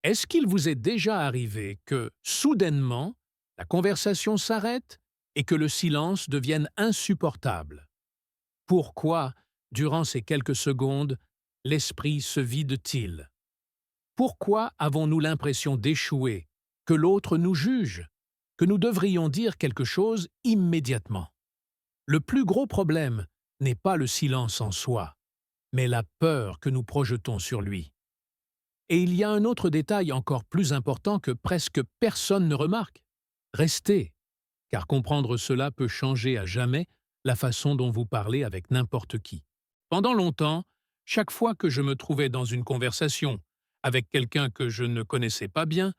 Est-ce qu'il vous est déjà arrivé que, soudainement, la conversation s'arrête et que le silence devienne insupportable? Pourquoi, durant ces quelques secondes, l'esprit se vide-t-il? Pourquoi avons-nous l'impression d'échouer, que l'autre nous juge, que nous devrions dire quelque chose immédiatement? Le plus gros problème n'est pas le silence en soi, mais la peur que nous projetons sur lui. Et il y a un autre détail encore plus important que presque personne ne remarque. Restez, car comprendre cela peut changer à jamais la façon dont vous parlez avec n'importe qui. Pendant longtemps, chaque fois que je me trouvais dans une conversation avec quelqu'un que je ne connaissais pas bien,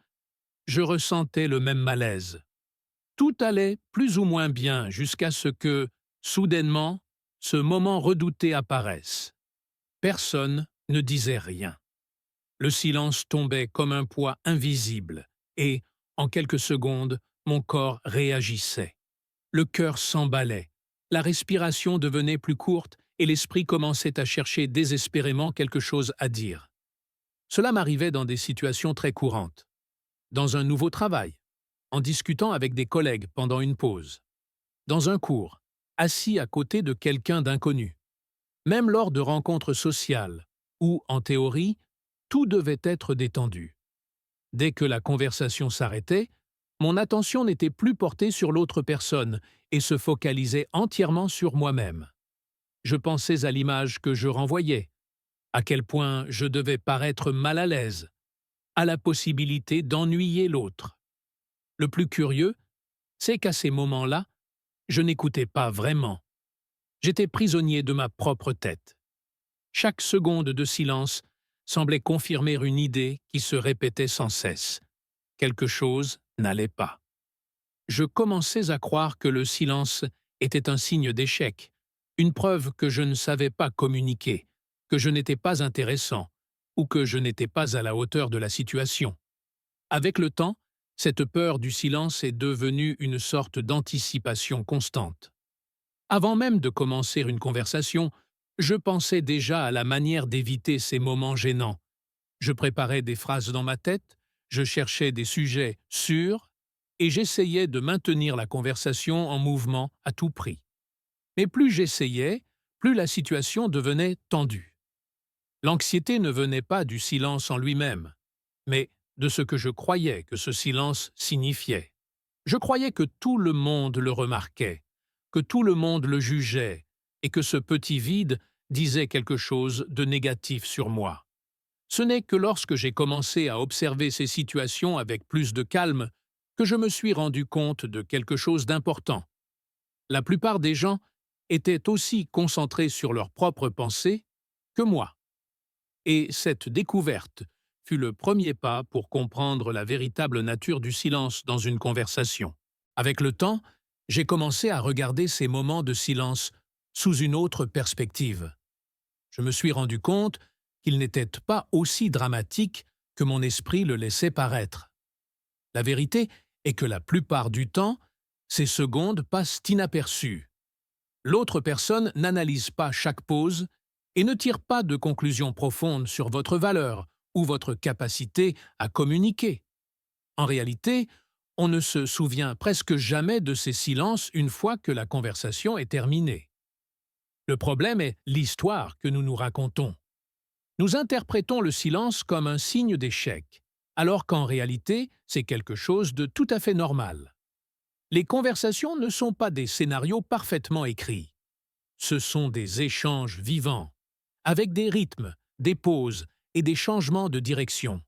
je ressentais le même malaise. Tout allait plus ou moins bien jusqu'à ce que, soudainement, ce moment redouté apparaisse. Personne ne disait rien. Le silence tombait comme un poids invisible et, en quelques secondes, mon corps réagissait. Le cœur s'emballait, la respiration devenait plus courte et l'esprit commençait à chercher désespérément quelque chose à dire. Cela m'arrivait dans des situations très courantes. Dans un nouveau travail, en discutant avec des collègues pendant une pause, dans un cours, assis à côté de quelqu'un d'inconnu, même lors de rencontres sociales où, en théorie, tout devait être détendu. Dès que la conversation s'arrêtait, mon attention n'était plus portée sur l'autre personne et se focalisait entièrement sur moi-même. Je pensais à l'image que je renvoyais, à quel point je devais paraître mal à l'aise, à la possibilité d'ennuyer l'autre. Le plus curieux, c'est qu'à ces moments-là, je n'écoutais pas vraiment. J'étais prisonnier de ma propre tête. Chaque seconde de silence semblait confirmer une idée qui se répétait sans cesse. Quelque chose n'allait pas. Je commençais à croire que le silence était un signe d'échec, une preuve que je ne savais pas communiquer, que je n'étais pas intéressant ou que je n'étais pas à la hauteur de la situation. Avec le temps, cette peur du silence est devenue une sorte d'anticipation constante. Avant même de commencer une conversation, je pensais déjà à la manière d'éviter ces moments gênants. Je préparais des phrases dans ma tête, je cherchais des sujets sûrs et j'essayais de maintenir la conversation en mouvement à tout prix. Mais plus j'essayais, plus la situation devenait tendue. L'anxiété ne venait pas du silence en lui-même, mais de ce que je croyais que ce silence signifiait. Je croyais que tout le monde le remarquait, que tout le monde le jugeait, et que ce petit vide disait quelque chose de négatif sur moi. Ce n'est que lorsque j'ai commencé à observer ces situations avec plus de calme que je me suis rendu compte de quelque chose d'important. La plupart des gens étaient aussi concentrés sur leurs propres pensées que moi. Et cette découverte fut le premier pas pour comprendre la véritable nature du silence dans une conversation. Avec le temps, j'ai commencé à regarder ces moments de silence sous une autre perspective. Je me suis rendu compte qu'ils n'étaient pas aussi dramatiques que mon esprit le laissait paraître. La vérité est que la plupart du temps, ces secondes passent inaperçues. L'autre personne n'analyse pas chaque pause et ne tire pas de conclusions profondes sur votre valeur ou votre capacité à communiquer. En réalité, on ne se souvient presque jamais de ces silences une fois que la conversation est terminée. Le problème est l'histoire que nous nous racontons. Nous interprétons le silence comme un signe d'échec, alors qu'en réalité, c'est quelque chose de tout à fait normal. Les conversations ne sont pas des scénarios parfaitement écrits. Ce sont des échanges vivants, avec des rythmes, des pauses et des changements de direction.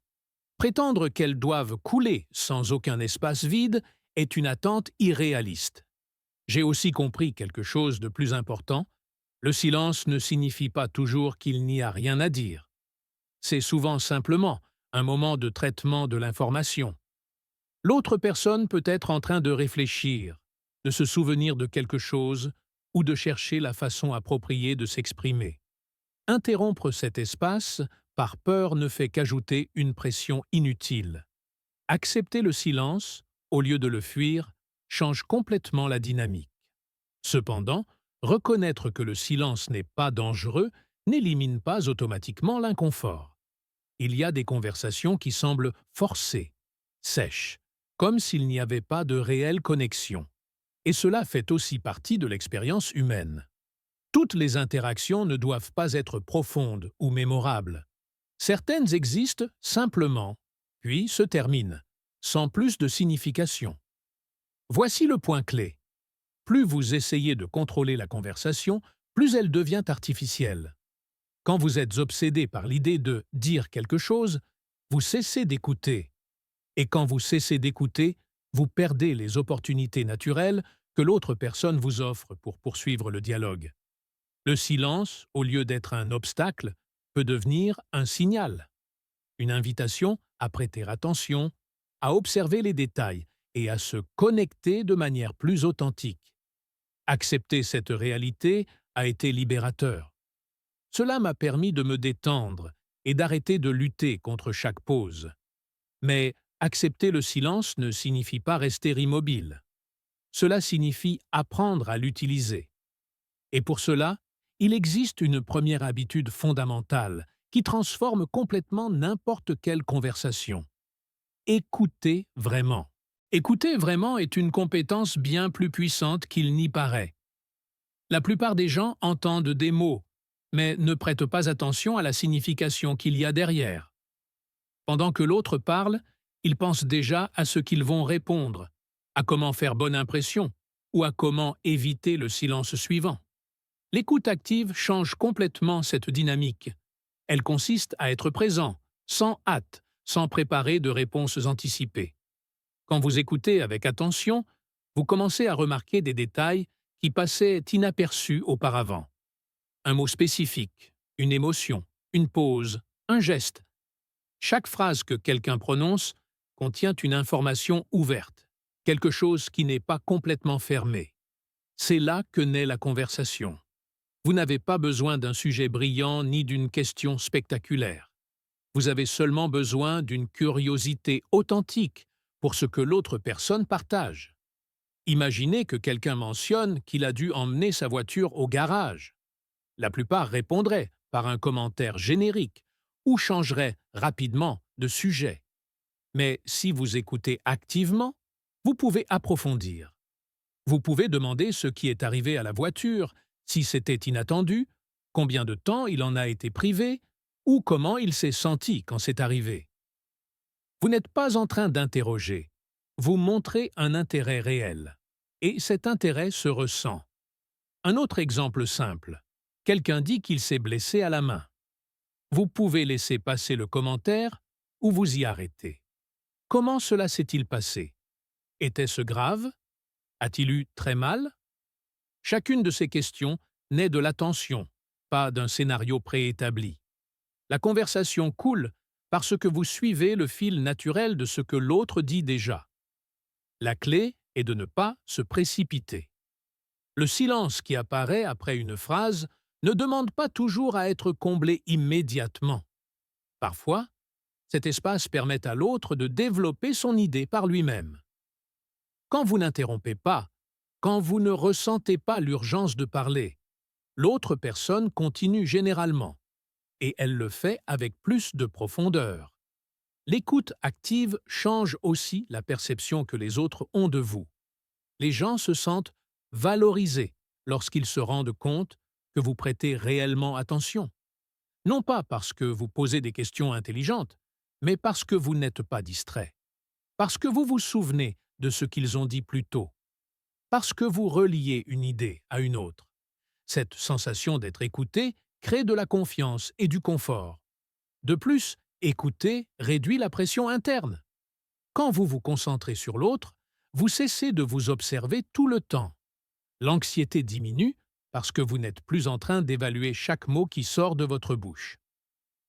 Prétendre qu'elles doivent couler sans aucun espace vide est une attente irréaliste. J'ai aussi compris quelque chose de plus important. Le silence ne signifie pas toujours qu'il n'y a rien à dire. C'est souvent simplement un moment de traitement de l'information. L'autre personne peut être en train de réfléchir, de se souvenir de quelque chose ou de chercher la façon appropriée de s'exprimer. Interrompre cet espace par peur ne fait qu'ajouter une pression inutile. Accepter le silence, au lieu de le fuir, change complètement la dynamique. Cependant, reconnaître que le silence n'est pas dangereux n'élimine pas automatiquement l'inconfort. Il y a des conversations qui semblent forcées, sèches, comme s'il n'y avait pas de réelle connexion. Et cela fait aussi partie de l'expérience humaine. Toutes les interactions ne doivent pas être profondes ou mémorables. Certaines existent simplement, puis se terminent, sans plus de signification. Voici le point clé. Plus vous essayez de contrôler la conversation, plus elle devient artificielle. Quand vous êtes obsédé par l'idée de dire quelque chose, vous cessez d'écouter. Et quand vous cessez d'écouter, vous perdez les opportunités naturelles que l'autre personne vous offre pour poursuivre le dialogue. Le silence, au lieu d'être un obstacle, peut devenir un signal, une invitation à prêter attention, à observer les détails et à se connecter de manière plus authentique. Accepter cette réalité a été libérateur. Cela m'a permis de me détendre et d'arrêter de lutter contre chaque pause. Mais accepter le silence ne signifie pas rester immobile. Cela signifie apprendre à l'utiliser. Et pour cela, il existe une première habitude fondamentale qui transforme complètement n'importe quelle conversation. Écouter vraiment. Écouter vraiment est une compétence bien plus puissante qu'il n'y paraît. La plupart des gens entendent des mots, mais ne prêtent pas attention à la signification qu'il y a derrière. Pendant que l'autre parle, ils pensent déjà à ce qu'ils vont répondre, à comment faire bonne impression ou à comment éviter le silence suivant. L'écoute active change complètement cette dynamique. Elle consiste à être présent, sans hâte, sans préparer de réponses anticipées. Quand vous écoutez avec attention, vous commencez à remarquer des détails qui passaient inaperçus auparavant. Un mot spécifique, une émotion, une pause, un geste. Chaque phrase que quelqu'un prononce contient une information ouverte, quelque chose qui n'est pas complètement fermé. C'est là que naît la conversation. Vous n'avez pas besoin d'un sujet brillant ni d'une question spectaculaire. Vous avez seulement besoin d'une curiosité authentique pour ce que l'autre personne partage. Imaginez que quelqu'un mentionne qu'il a dû emmener sa voiture au garage. La plupart répondraient par un commentaire générique ou changeraient rapidement de sujet. Mais si vous écoutez activement, vous pouvez approfondir. Vous pouvez demander ce qui est arrivé à la voiture, si c'était inattendu, combien de temps il en a été privé, ou comment il s'est senti quand c'est arrivé. Vous n'êtes pas en train d'interroger, vous montrez un intérêt réel, et cet intérêt se ressent. Un autre exemple simple, quelqu'un dit qu'il s'est blessé à la main. Vous pouvez laisser passer le commentaire ou vous y arrêter. Comment cela s'est-il passé? Était-ce grave? A-t-il eu très mal? Chacune de ces questions naît de l'attention, pas d'un scénario préétabli. La conversation coule parce que vous suivez le fil naturel de ce que l'autre dit déjà. La clé est de ne pas se précipiter. Le silence qui apparaît après une phrase ne demande pas toujours à être comblé immédiatement. Parfois, cet espace permet à l'autre de développer son idée par lui-même. Quand vous n'interrompez pas, quand vous ne ressentez pas l'urgence de parler, l'autre personne continue généralement, et elle le fait avec plus de profondeur. L'écoute active change aussi la perception que les autres ont de vous. Les gens se sentent valorisés lorsqu'ils se rendent compte que vous prêtez réellement attention. Non pas parce que vous posez des questions intelligentes, mais parce que vous n'êtes pas distrait. Parce que vous vous souvenez de ce qu'ils ont dit plus tôt. Parce que vous reliez une idée à une autre. Cette sensation d'être écouté crée de la confiance et du confort. De plus, écouter réduit la pression interne. Quand vous vous concentrez sur l'autre, vous cessez de vous observer tout le temps. L'anxiété diminue parce que vous n'êtes plus en train d'évaluer chaque mot qui sort de votre bouche.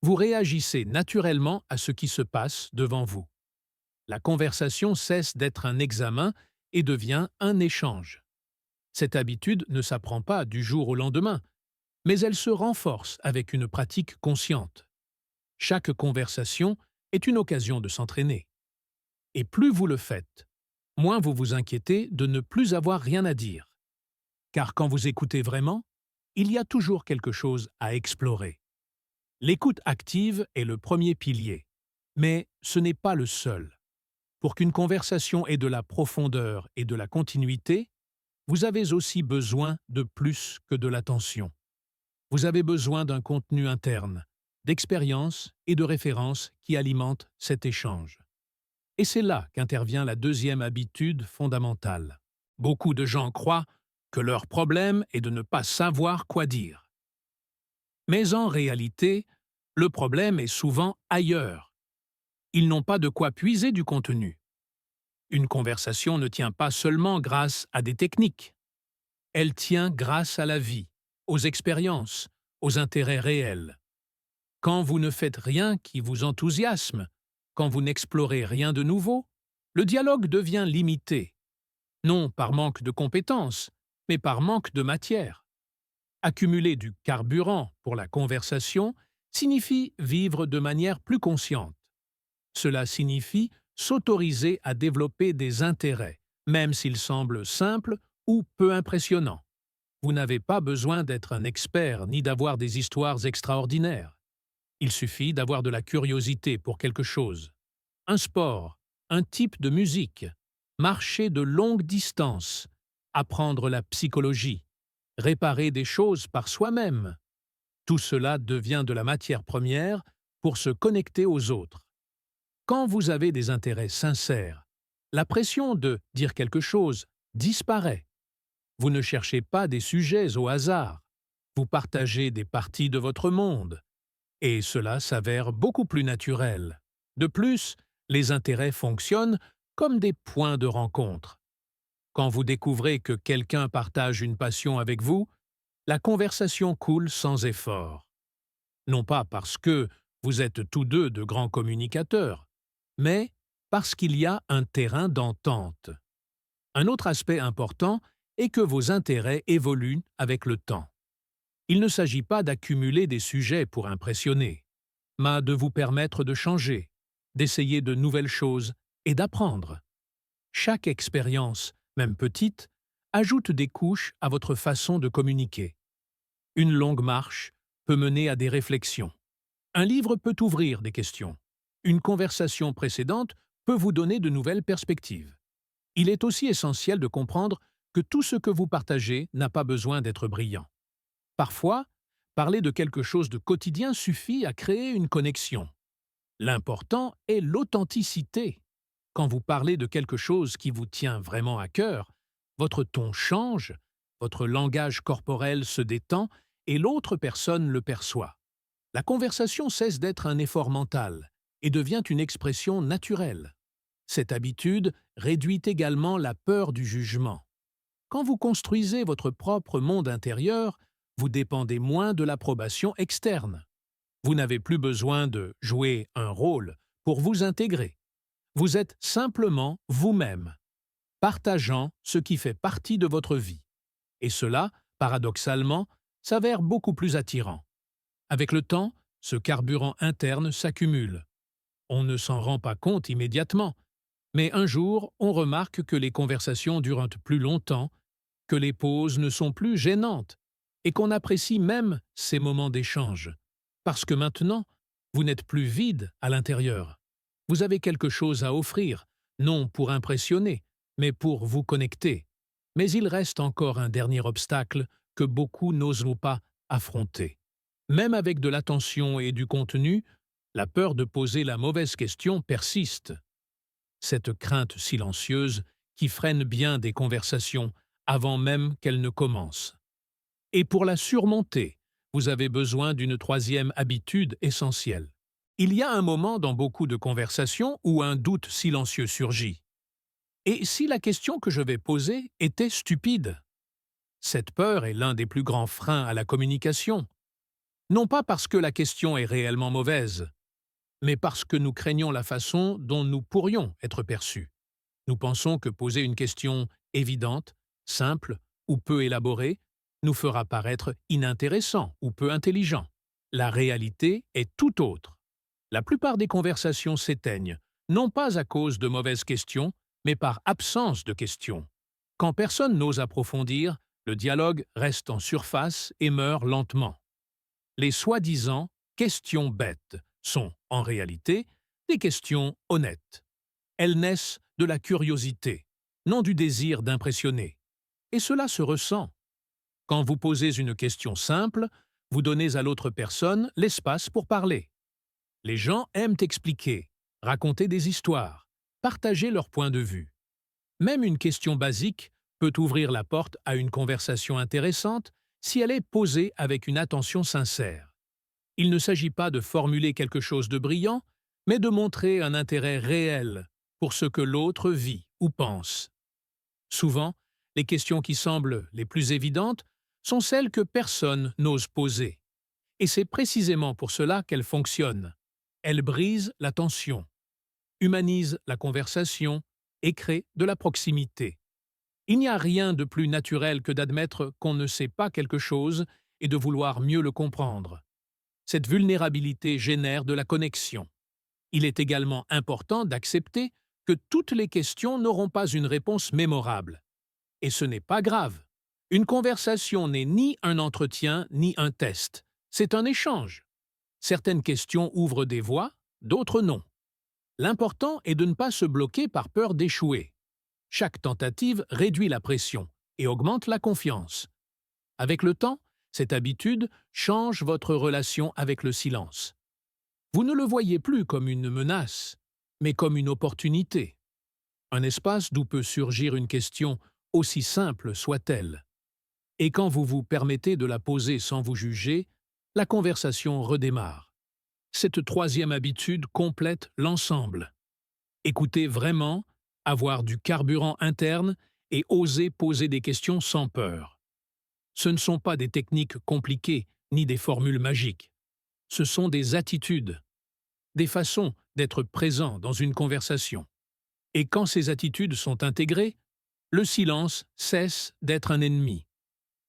Vous réagissez naturellement à ce qui se passe devant vous. La conversation cesse d'être un examen et devient un échange. Cette habitude ne s'apprend pas du jour au lendemain, mais elle se renforce avec une pratique consciente. Chaque conversation est une occasion de s'entraîner. Et plus vous le faites, moins vous vous inquiétez de ne plus avoir rien à dire. Car quand vous écoutez vraiment, il y a toujours quelque chose à explorer. L'écoute active est le premier pilier, mais ce n'est pas le seul. Pour qu'une conversation ait de la profondeur et de la continuité, vous avez aussi besoin de plus que de l'attention. Vous avez besoin d'un contenu interne, d'expériences et de références qui alimentent cet échange. Et c'est là qu'intervient la deuxième habitude fondamentale. Beaucoup de gens croient que leur problème est de ne pas savoir quoi dire. Mais en réalité, le problème est souvent ailleurs. Ils n'ont pas de quoi puiser du contenu. Une conversation ne tient pas seulement grâce à des techniques. Elle tient grâce à la vie, aux expériences, aux intérêts réels. Quand vous ne faites rien qui vous enthousiasme, quand vous n'explorez rien de nouveau, le dialogue devient limité, non par manque de compétences, mais par manque de matière. Accumuler du carburant pour la conversation signifie vivre de manière plus consciente. Cela signifie s'autoriser à développer des intérêts, même s'ils semblent simples ou peu impressionnants. Vous n'avez pas besoin d'être un expert ni d'avoir des histoires extraordinaires. Il suffit d'avoir de la curiosité pour quelque chose. Un sport, un type de musique, marcher de longues distances, apprendre la psychologie, réparer des choses par soi-même. Tout cela devient de la matière première pour se connecter aux autres. Quand vous avez des intérêts sincères, la pression de dire quelque chose disparaît. Vous ne cherchez pas des sujets au hasard. Vous partagez des parties de votre monde. Et cela s'avère beaucoup plus naturel. De plus, les intérêts fonctionnent comme des points de rencontre. Quand vous découvrez que quelqu'un partage une passion avec vous, la conversation coule sans effort. Non pas parce que vous êtes tous deux de grands communicateurs, mais parce qu'il y a un terrain d'entente. Un autre aspect important est que vos intérêts évoluent avec le temps. Il ne s'agit pas d'accumuler des sujets pour impressionner, mais de vous permettre de changer, d'essayer de nouvelles choses et d'apprendre. Chaque expérience, même petite, ajoute des couches à votre façon de communiquer. Une longue marche peut mener à des réflexions. Un livre peut ouvrir des questions. Une conversation précédente peut vous donner de nouvelles perspectives. Il est aussi essentiel de comprendre que tout ce que vous partagez n'a pas besoin d'être brillant. Parfois, parler de quelque chose de quotidien suffit à créer une connexion. L'important est l'authenticité. Quand vous parlez de quelque chose qui vous tient vraiment à cœur, votre ton change, votre langage corporel se détend et l'autre personne le perçoit. La conversation cesse d'être un effort mental et devient une expression naturelle. Cette habitude réduit également la peur du jugement. Quand vous construisez votre propre monde intérieur, vous dépendez moins de l'approbation externe. Vous n'avez plus besoin de jouer un rôle pour vous intégrer. Vous êtes simplement vous-même, partageant ce qui fait partie de votre vie. Et cela, paradoxalement, s'avère beaucoup plus attirant. Avec le temps, ce carburant interne s'accumule. On ne s'en rend pas compte immédiatement, mais un jour, on remarque que les conversations durent plus longtemps, que les pauses ne sont plus gênantes, et qu'on apprécie même ces moments d'échange. Parce que maintenant, vous n'êtes plus vide à l'intérieur. Vous avez quelque chose à offrir, non pour impressionner, mais pour vous connecter. Mais il reste encore un dernier obstacle que beaucoup n'osent pas affronter. Même avec de l'attention et du contenu, la peur de poser la mauvaise question persiste. Cette crainte silencieuse qui freine bien des conversations avant même qu'elles ne commencent. Et pour la surmonter, vous avez besoin d'une troisième habitude essentielle. Il y a un moment dans beaucoup de conversations où un doute silencieux surgit. Et si la question que je vais poser était stupide? Cette peur est l'un des plus grands freins à la communication. Non pas parce que la question est réellement mauvaise, mais parce que nous craignons la façon dont nous pourrions être perçus. Nous pensons que poser une question évidente, simple ou peu élaborée nous fera paraître inintéressant ou peu intelligent. La réalité est tout autre. La plupart des conversations s'éteignent, non pas à cause de mauvaises questions, mais par absence de questions. Quand personne n'ose approfondir, le dialogue reste en surface et meurt lentement. Les soi-disant questions bêtes sont, en réalité, des questions honnêtes. Elles naissent de la curiosité, non du désir d'impressionner. Et cela se ressent. Quand vous posez une question simple, vous donnez à l'autre personne l'espace pour parler. Les gens aiment expliquer, raconter des histoires, partager leur point de vue. Même une question basique peut ouvrir la porte à une conversation intéressante si elle est posée avec une attention sincère. Il ne s'agit pas de formuler quelque chose de brillant, mais de montrer un intérêt réel pour ce que l'autre vit ou pense. Souvent, les questions qui semblent les plus évidentes sont celles que personne n'ose poser. Et c'est précisément pour cela qu'elles fonctionnent. Elles brisent la tension, humanisent la conversation et créent de la proximité. Il n'y a rien de plus naturel que d'admettre qu'on ne sait pas quelque chose et de vouloir mieux le comprendre. Cette vulnérabilité génère de la connexion. Il est également important d'accepter que toutes les questions n'auront pas une réponse mémorable. Et ce n'est pas grave. Une conversation n'est ni un entretien ni un test. C'est un échange. Certaines questions ouvrent des voies, d'autres non. L'important est de ne pas se bloquer par peur d'échouer. Chaque tentative réduit la pression et augmente la confiance. Avec le temps, cette habitude change votre relation avec le silence. Vous ne le voyez plus comme une menace, mais comme une opportunité. Un espace d'où peut surgir une question, aussi simple soit-elle. Et quand vous vous permettez de la poser sans vous juger, la conversation redémarre. Cette troisième habitude complète l'ensemble. Écoutez vraiment, avoir du carburant interne et oser poser des questions sans peur. Ce ne sont pas des techniques compliquées ni des formules magiques. Ce sont des attitudes, des façons d'être présent dans une conversation. Et quand ces attitudes sont intégrées, le silence cesse d'être un ennemi.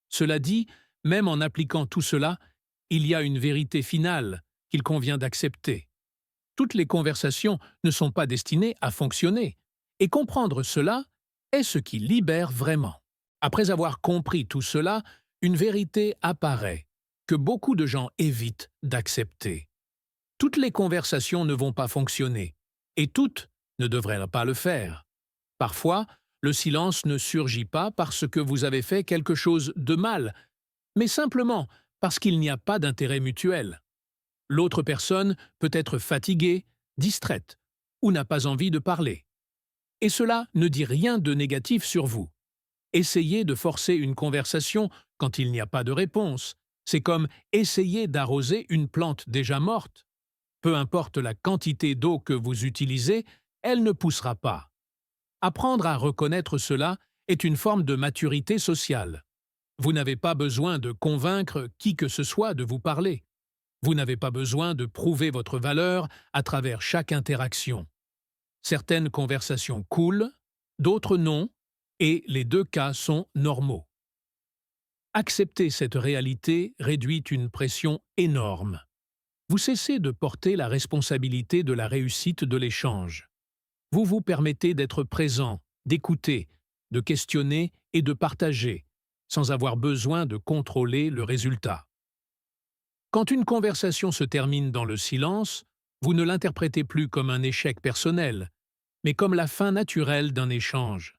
Cela dit, même en appliquant tout cela, il y a une vérité finale qu'il convient d'accepter. Toutes les conversations ne sont pas destinées à fonctionner, et comprendre cela est ce qui libère vraiment. Après avoir compris tout cela, une vérité apparaît que beaucoup de gens évitent d'accepter. Toutes les conversations ne vont pas fonctionner, et toutes ne devraient pas le faire. Parfois, le silence ne surgit pas parce que vous avez fait quelque chose de mal, mais simplement parce qu'il n'y a pas d'intérêt mutuel. L'autre personne peut être fatiguée, distraite, ou n'a pas envie de parler. Et cela ne dit rien de négatif sur vous. Essayer de forcer une conversation quand il n'y a pas de réponse, c'est comme essayer d'arroser une plante déjà morte. Peu importe la quantité d'eau que vous utilisez, elle ne poussera pas. Apprendre à reconnaître cela est une forme de maturité sociale. Vous n'avez pas besoin de convaincre qui que ce soit de vous parler. Vous n'avez pas besoin de prouver votre valeur à travers chaque interaction. Certaines conversations coulent, d'autres non, et les deux cas sont normaux. Accepter cette réalité réduit une pression énorme. Vous cessez de porter la responsabilité de la réussite de l'échange. Vous vous permettez d'être présent, d'écouter, de questionner et de partager, sans avoir besoin de contrôler le résultat. Quand une conversation se termine dans le silence, vous ne l'interprétez plus comme un échec personnel, mais comme la fin naturelle d'un échange.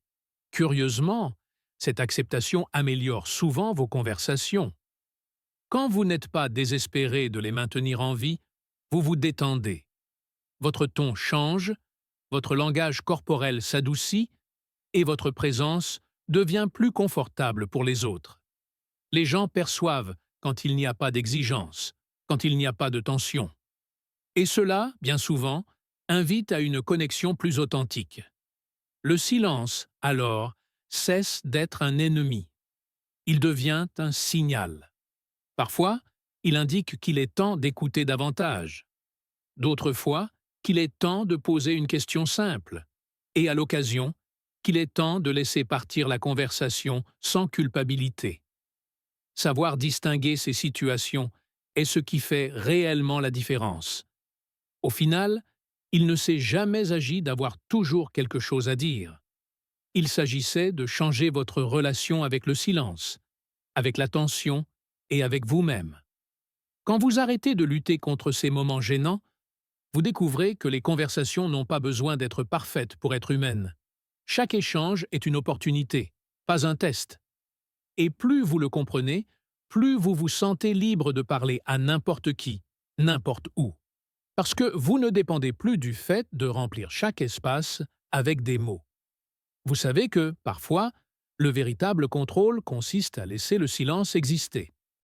Curieusement, cette acceptation améliore souvent vos conversations. Quand vous n'êtes pas désespéré de les maintenir en vie, vous vous détendez. Votre ton change, votre langage corporel s'adoucit et votre présence devient plus confortable pour les autres. Les gens perçoivent quand il n'y a pas d'exigence, quand il n'y a pas de tension. Et cela, bien souvent, invite à une connexion plus authentique. Le silence, alors, cesse d'être un ennemi. Il devient un signal. Parfois, il indique qu'il est temps d'écouter davantage. D'autres fois, qu'il est temps de poser une question simple. Et à l'occasion, qu'il est temps de laisser partir la conversation sans culpabilité. Savoir distinguer ces situations est ce qui fait réellement la différence. Au final, il ne s'est jamais agi d'avoir toujours quelque chose à dire. Il s'agissait de changer votre relation avec le silence, avec l'attention et avec vous-même. Quand vous arrêtez de lutter contre ces moments gênants, vous découvrez que les conversations n'ont pas besoin d'être parfaites pour être humaines. Chaque échange est une opportunité, pas un test. Et plus vous le comprenez, plus vous vous sentez libre de parler à n'importe qui, n'importe où. Parce que vous ne dépendez plus du fait de remplir chaque espace avec des mots. Vous savez que, parfois, le véritable contrôle consiste à laisser le silence exister.